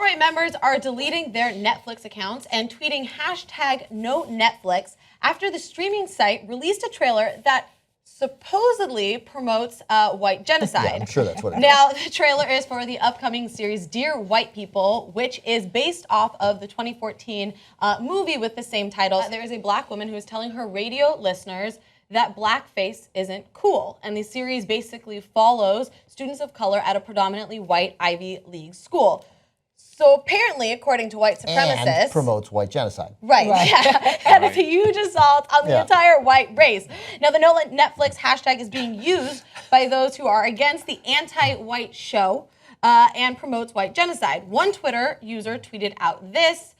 alt-right members are deleting their Netflix accounts and tweeting #NoNetflix after the streaming site released a trailer that supposedly promotes white genocide. Yeah, I'm sure that's what it is. Now, the trailer is for the upcoming series Dear White People, which is based off of the 2014 movie with the same title. There is a black woman who is telling her radio listeners that blackface isn't cool. And the series basically follows students of color at a predominantly white Ivy League school. So apparently, according to white supremacists... And promotes white genocide. Right. Yeah. And it's a huge assault on the entire white race. Now, the No Netflix hashtag is being used by those who are against the anti-white show and promotes white genocide. One Twitter user tweeted out this,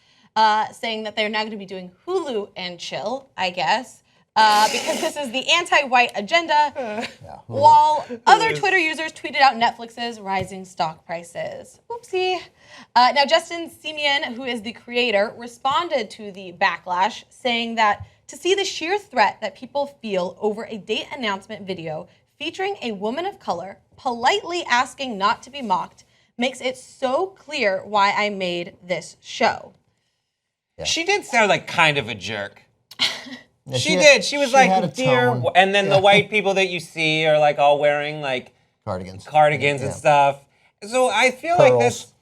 saying that they're now going to be doing Hulu and chill, I guess, because this is the anti-white agenda, while other Twitter users tweeted out Netflix's rising stock prices. Oopsie. Now, Justin Simeon, who is the creator, responded to the backlash, saying that to see the sheer threat that people feel over a date announcement video featuring a woman of color politely asking not to be mocked makes it so clear why I made this show. Yeah. She did sound like kind of a jerk. She did. She was like, dear, and then the white people that you see are like all wearing like cardigans and stuff. So I feel like this,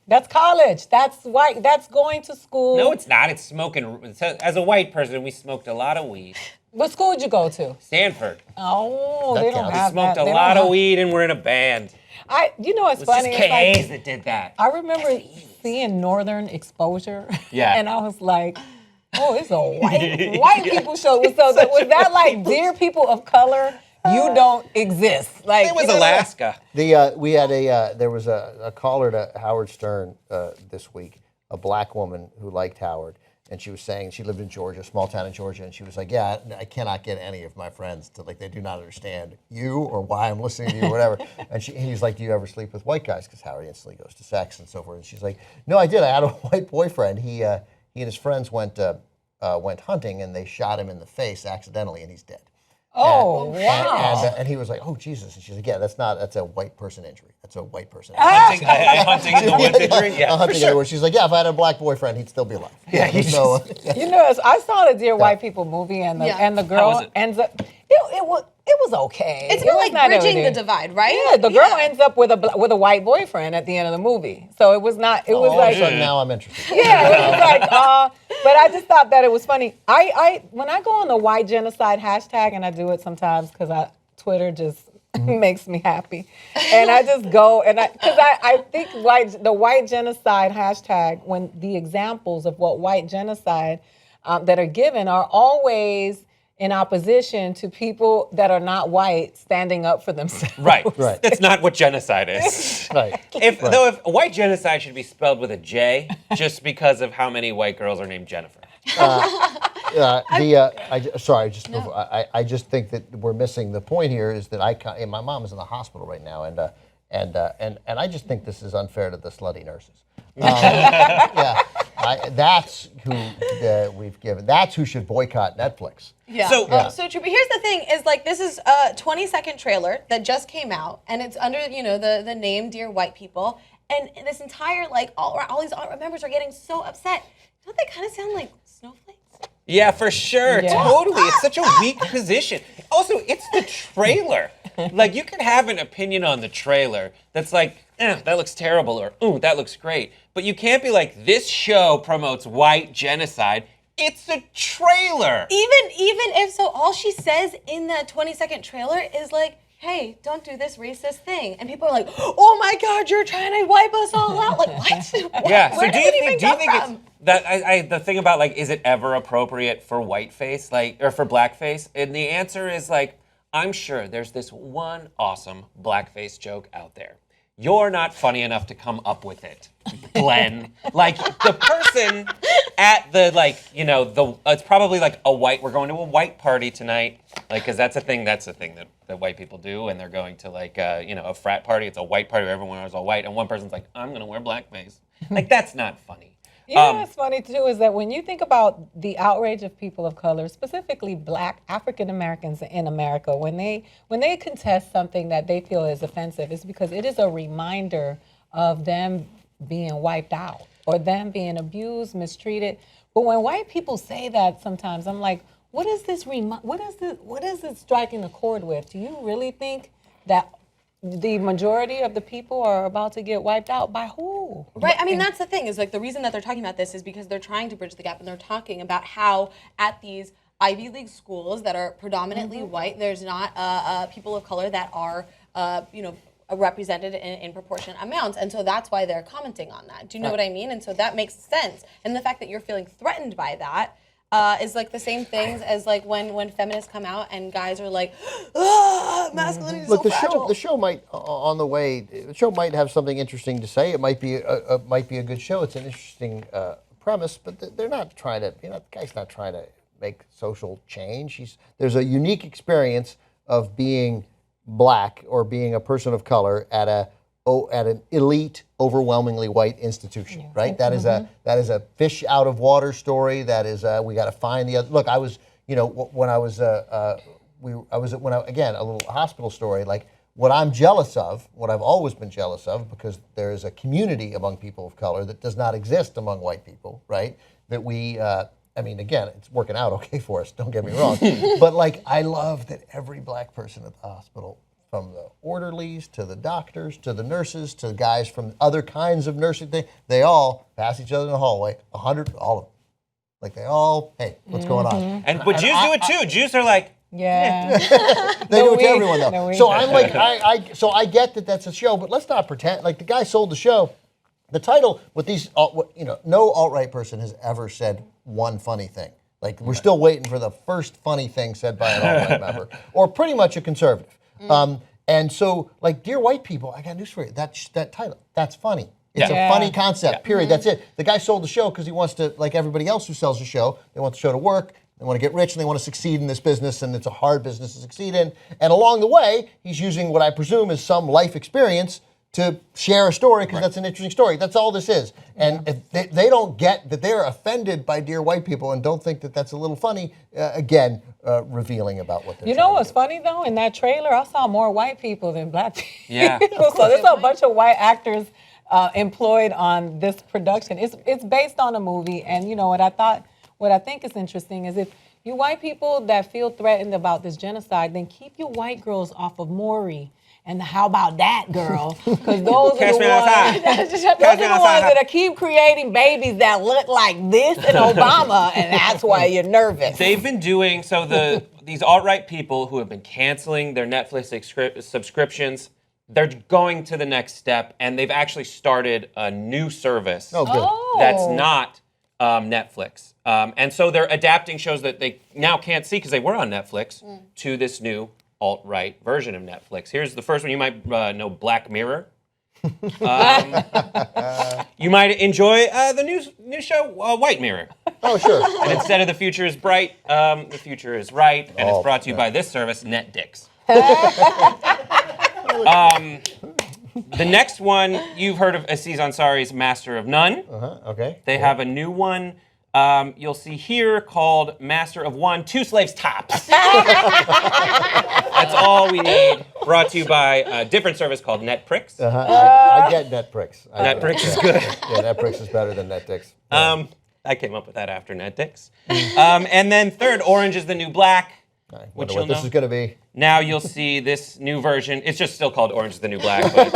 That's college. That's white. That's going to school. No, it's not. It's smoking. As a white person, we smoked a lot of weed. What school did you go to? Stanford. Oh, they don't have that. We smoked a lot of weed and we're in a band. You know what's funny? It was just KAs that did that. I remember seeing Northern Exposure. Yeah. And I was like, oh, it's a white people show. So was that like, dear people of color, you don't exist? Like it was Alaska. We had there was a caller to Howard Stern this week, a black woman who liked Howard, and she was saying she lived in Georgia, small town in Georgia, and she was like, yeah, I cannot get any of my friends to, like, they do not understand you or why I'm listening to you or whatever. And he's like, do you ever sleep with white guys? Because Howard instantly goes to sex and so forth. And she's like, no, I did. I had a white boyfriend. He and his friends went hunting, and they shot him in the face accidentally, and he's dead. Oh, wow. And he was like, oh, Jesus. And she's like, yeah, that's a white person injury. That's a white person injury. Hunting in the woods injury? Yeah, hunting for sure. She's like, yeah, if I had a black boyfriend, he'd still be alive. Yeah, so, You know, I saw the Dear White People movie, and the girl ends up, it was okay. It's about like bridging the divide, right? Yeah, the girl ends up with a white boyfriend at the end of the movie. So it was not, it was like. Now I'm interested. Yeah, it was like, but I just thought that it was funny. When I go on the white genocide hashtag, and I do it sometimes because Twitter just makes me happy. And I just go, and I think the white genocide hashtag, when the examples of what white genocide that are given are always in opposition to people that are not white standing up for themselves. Right. That's not what genocide is. Right. If white genocide should be spelled with a J, just because of how many white girls are named Jennifer. I just think that we're missing the point here. Is that my mom is in the hospital right now, and I just think this is unfair to the slutty nurses. That's who we've given. That's who should boycott Netflix. Yeah. So true. But here's the thing: is like this is a 20-second trailer that just came out, and it's under the name Dear White People, and this entire all these alt-right members are getting so upset. Don't they kind of sound like snowflakes? Yeah, for sure. Yeah. Totally. It's such a weak position. Also, it's the trailer. Like, you can have an opinion on the trailer that's like, that looks terrible, or, ooh, that looks great. But you can't be like, this show promotes white genocide. It's a trailer. Even if so, all she says in the 20-second trailer is like, hey, don't do this racist thing. And people are like, oh my God, you're trying to wipe us all out. Like, what? Yeah, Where so do you think from? it's that the thing about like, is it ever appropriate for whiteface, or for blackface? And the answer is like, I'm sure there's this one awesome blackface joke out there. You're not funny enough to come up with it, Glenn. Like, the person at the, it's probably like we're going to a white party tonight. Like, because that's a thing that white people do. And they're going to a frat party. It's a white party where everyone wears all white. And one person's like, I'm going to wear blackface. Like, that's not funny. You know what's funny, too, is that when you think about the outrage of people of color, specifically Black African Americans in America, when they contest something that they feel is offensive, it's because it is a reminder of them being wiped out or them being abused, mistreated. But when white people say that sometimes, I'm like, what is this striking a chord with? Do you really think that the majority of the people are about to get wiped out? By who? Right. I mean, that's the thing, is like the reason that they're talking about this is because they're trying to bridge the gap, and they're talking about how at these Ivy League schools that are predominantly white, there's not people of color that are, represented in proportionate amounts. And so that's why they're commenting on that. Do you know what I mean? And so that makes sense. And the fact that you're feeling threatened by that is like the same things as like when feminists come out and guys are like, masculinity is Look, so fragile. the show might have something interesting to say. It might be a good show. It's an interesting premise, but they're not trying to. The guy's not trying to make social change. There's a unique experience of being black or being a person of color at an elite, overwhelmingly white institution, right? That is a fish out of water story. That is we got to find the other. Look, I was when I was a little hospital story. Like what I'm jealous of, what I've always been jealous of, because there is a community among people of color that does not exist among white people, right? That we. Again, it's working out okay for us, don't get me wrong. But like, I love that every black person at the hospital, from the orderlies to the doctors to the nurses to the guys from other kinds of nursing things, they all pass each other in the hallway, all of them. Like they all, hey, what's going on? But Jews do it too. Jews are like, Yeah. They do it to everyone though. No, So I'm like, I get that that's a show, but let's not pretend like the guy sold the show. The title with these, no alt-right person has ever said one funny thing. Like we're still waiting for the first funny thing said by an alt-right member, or pretty much a conservative. And so, like, dear white people, I got news for you. That title, that's funny. It's a funny concept. Period. That's it. The guy sold the show because he wants to, like everybody else who sells the show, they want the show to work. They want to get rich and they want to succeed in this business, and it's a hard business to succeed in. And along the way, he's using what I presume is some life experience to share a story because that's an interesting story. That's all this is. And if they don't get that they're offended by dear white people and don't think that that's a little funny, revealing about what they're You know what's funny though? In that trailer, I saw more white people than black people. Yeah. So there's a bunch of white actors employed on this production. It's based on a movie, and what I think is interesting is if you white people that feel threatened about this genocide, then keep your white girls off of Maury. And how about that, girl? Because those are the ones that keep creating babies that look like this and Obama, and that's why you're nervous. They've been doing, these alt-right people who have been canceling their Netflix subscriptions, they're going to the next step, and they've actually started a new service that's not Netflix. And so they're adapting shows that they now can't see because they were on Netflix to this new alt-right version of Netflix. Here's the first one. You might know Black Mirror. You might enjoy the new show White Mirror. Oh, sure. And instead of the future is bright, the future is right, and it's brought to you by this service, NetDicks. The next one you've heard of Aziz Ansari's Master of None. Okay. They have a new one. You'll see here called Master of One, Two Slaves Tops. That's all we need. Brought to you by a different service called NetPricks. I get NetPricks. NetPricks is good. Yeah, NetPricks is better than NetDicks. I came up with that after NetDicks. And then third, Orange is the New Black. I wonder what this is going to be. Now you'll see this new version. It's just still called Orange is the New Black. But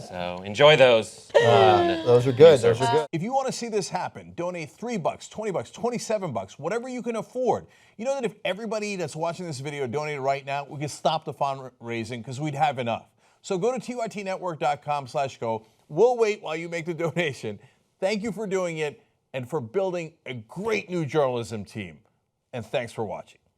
so enjoy those. Those are good. Those are good. If you want to see this happen, donate $3, $20, $27, whatever you can afford. You know that if everybody that's watching this video donated right now, we could stop the fundraising because we'd have enough. So go to tytnetwork.com/go. We'll wait while you make the donation. Thank you for doing it and for building a great new journalism team. And thanks for watching.